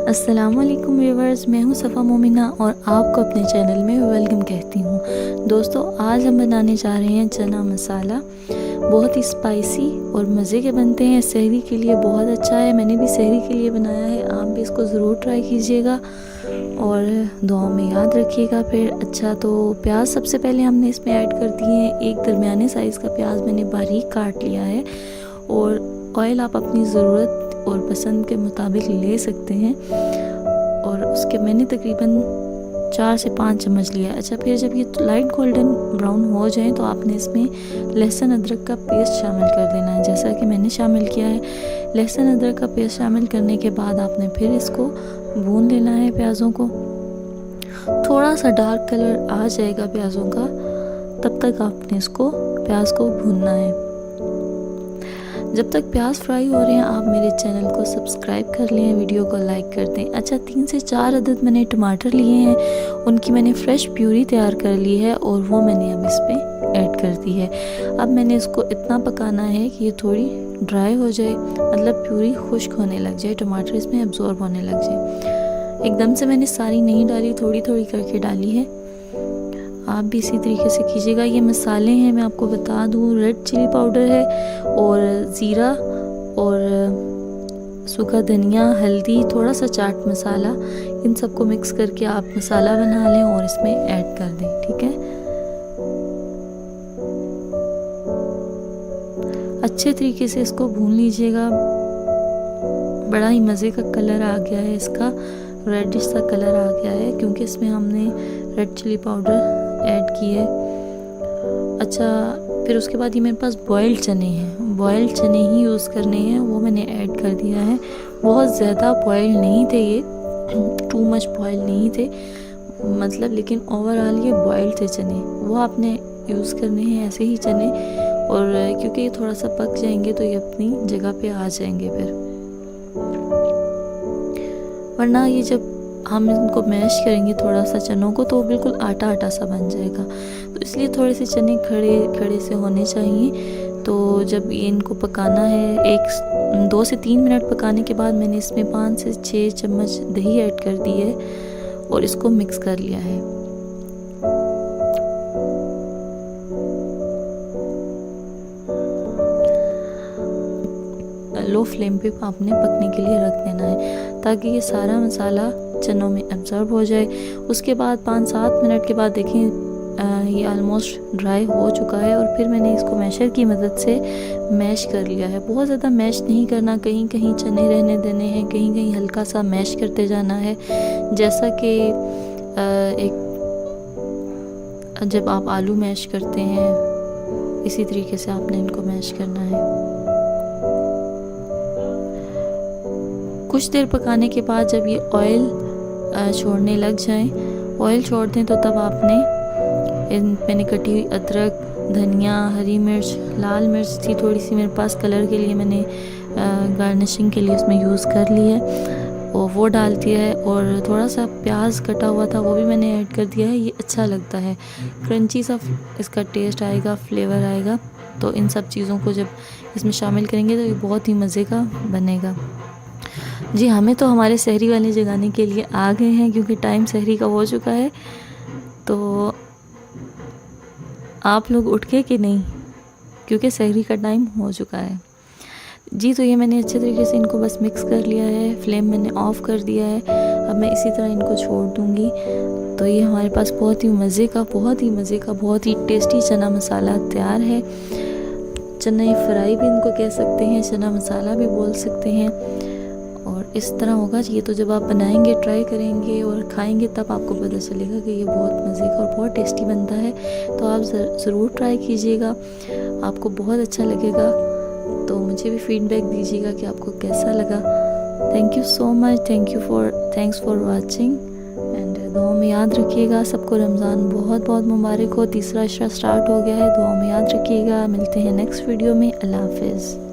अस्सलामुअलैकुम व्यूवर्स, मैं हूं सफ़ा मोमिना और आपको अपने चैनल में वेलकम कहती हूं। दोस्तों, आज हम बनाने जा रहे हैं चना मसाला। बहुत ही स्पाइसी और मज़े के बनते हैं। सहरी के लिए बहुत अच्छा है। मैंने भी सहरी के लिए बनाया है, आप भी इसको ज़रूर ट्राई कीजिएगा और दुआ में याद रखिएगा। फिर अच्छा, तो प्याज सबसे पहले हमने इसमें ऐड कर दिए हैं। एक दरमियाने साइज़ का प्याज मैंने बारीक काट लिया है और ऑयल आप अपनी ज़रूरत और पसंद के मुताबिक ले सकते हैं। और उसके मैंने तकरीबन 4 से 5 चम्मच लिया। अच्छा, फिर जब ये लाइट गोल्डन ब्राउन हो जाए तो आपने इसमें लहसुन अदरक का पेस्ट शामिल कर देना है, जैसा कि मैंने शामिल किया है। लहसुन अदरक का पेस्ट शामिल करने के बाद आपने फिर इसको भून लेना है। प्याज़ों को थोड़ा सा डार्क कलर आ जाएगा प्याज़ों का, तब तक आपने इसको प्याज को भूनना है। जब तक प्याज फ्राई हो रहे हैं आप मेरे चैनल को सब्सक्राइब कर लें, वीडियो को लाइक कर दें। अच्छा, 3 से 4 अदद मैंने टमाटर लिए हैं, उनकी मैंने फ़्रेश प्यूरी तैयार कर ली है और वो मैंने अब इसमें ऐड कर दी है। अब मैंने इसको इतना पकाना है कि ये थोड़ी ड्राई हो जाए, मतलब प्यूरी खुश्क होने लग जाए, टमाटर इसमें एब्जॉर्ब होने लग जाए। एकदम से मैंने सारी नहीं डाली, थोड़ी थोड़ी करके डाली है। आप भी इसी तरीके से कीजिएगा। ये मसाले हैं, मैं आपको बता दूं, रेड चिली पाउडर है और ज़ीरा और सूखा धनिया, हल्दी, थोड़ा सा चाट मसाला, इन सबको मिक्स करके आप मसाला बना लें और इसमें ऐड कर दें। ठीक है, अच्छे तरीके से इसको भून लीजिएगा। बड़ा ही मज़े का कलर आ गया है, इसका रेडिश सा कलर आ गया है क्योंकि इसमें हमने रेड चिली पाउडर ऐड की है। अच्छा, फिर उसके बाद ये मेरे पास बॉयल्ड चने हैं, बॉयल्ड चने ही यूज़ करने हैं, वो मैंने ऐड कर दिया है। बहुत ज़्यादा बॉयल्ड नहीं थे ये, टू मच बॉयल्ड नहीं थे मतलब, लेकिन ओवरऑल ये बॉयल्ड थे चने, वो आपने यूज़ करने हैं ऐसे ही चने। और क्योंकि ये थोड़ा सा पक जाएंगे तो ये अपनी जगह पे आ जाएंगे फिर, वरना ये जब हम इनको मैश करेंगे थोड़ा सा चनों को तो बिल्कुल आटा आटा सा बन जाएगा। तो इसलिए थोड़े से चने खड़े खड़े से होने चाहिए। तो जब ये इनको पकाना है, 2 से 3 मिनट पकाने के बाद मैंने इसमें 5 से 6 चम्मच दही ऐड कर दी है और इसको मिक्स कर लिया है। लो फ्लेम पे आपने पकने के लिए रख देना है ताकि ये सारा मसाला चनों में एब्जॉर्ब हो जाए। उसके बाद 5-7 मिनट के बाद देखें ये ऑलमोस्ट ड्राई हो चुका है और फिर मैंने इसको मैशर की मदद से मैश कर लिया है। बहुत ज़्यादा मैश नहीं करना, कहीं कहीं चने रहने देने हैं, कहीं कहीं हल्का सा मैश करते जाना है। जैसा कि जब आप आलू मैश करते हैं इसी तरीके से आपने इनको मैश करना है। कुछ देर पकाने के बाद जब ये ऑयल छोड़ने लग जाए, ऑयल छोड़ दें, तो तब आपने मैंने कटी हुई अदरक, धनिया, हरी मिर्च, लाल मिर्च थी थोड़ी सी मेरे पास कलर के लिए, मैंने गार्निशिंग के लिए उसमें यूज़ कर ली है और वो डाल दिया है। और थोड़ा सा प्याज कटा हुआ था वो भी मैंने ऐड कर दिया है। ये अच्छा लगता है, क्रंची सा इसका टेस्ट आएगा, फ्लेवर आएगा। तो इन सब चीज़ों को जब इसमें शामिल करेंगे तो ये बहुत ही मज़े का बनेगा। जी, हमें तो हमारे सहरी वाले जगाने के लिए आ गए हैं क्योंकि टाइम सहरी का हो चुका है। तो आप लोग उठ गए कि नहीं, क्योंकि सहरी का टाइम हो चुका है। जी, तो ये मैंने अच्छे तरीके से इनको बस मिक्स कर लिया है, फ्लेम मैंने ऑफ़ कर दिया है। अब मैं इसी तरह इनको छोड़ दूँगी। तो ये हमारे पास बहुत ही मज़े का, बहुत ही टेस्टी चना मसाला तैयार है। चना फ्राई भी इनको कह सकते हैं, चना मसाला भी बोल सकते हैं। और इस तरह होगा ये तो जब आप बनाएंगे, ट्राई करेंगे और खाएंगे तब आपको पता चलेगा कि ये बहुत मज़े का और बहुत टेस्टी बनता है। तो आप ज़रूर ट्राई कीजिएगा, आपको बहुत अच्छा लगेगा। तो मुझे भी फीडबैक दीजिएगा कि आपको कैसा लगा। Thank you so much, thanks for watching and दुआ में याद रखिएगा। सबको रमज़ान बहुत बहुत मुबारक हो। तीसरा इशरा स्टार्ट हो गया है, दुआ में याद रखिएगा। मिलते हैं नेक्स्ट वीडियो में। अल्लाह हाफ़िज़।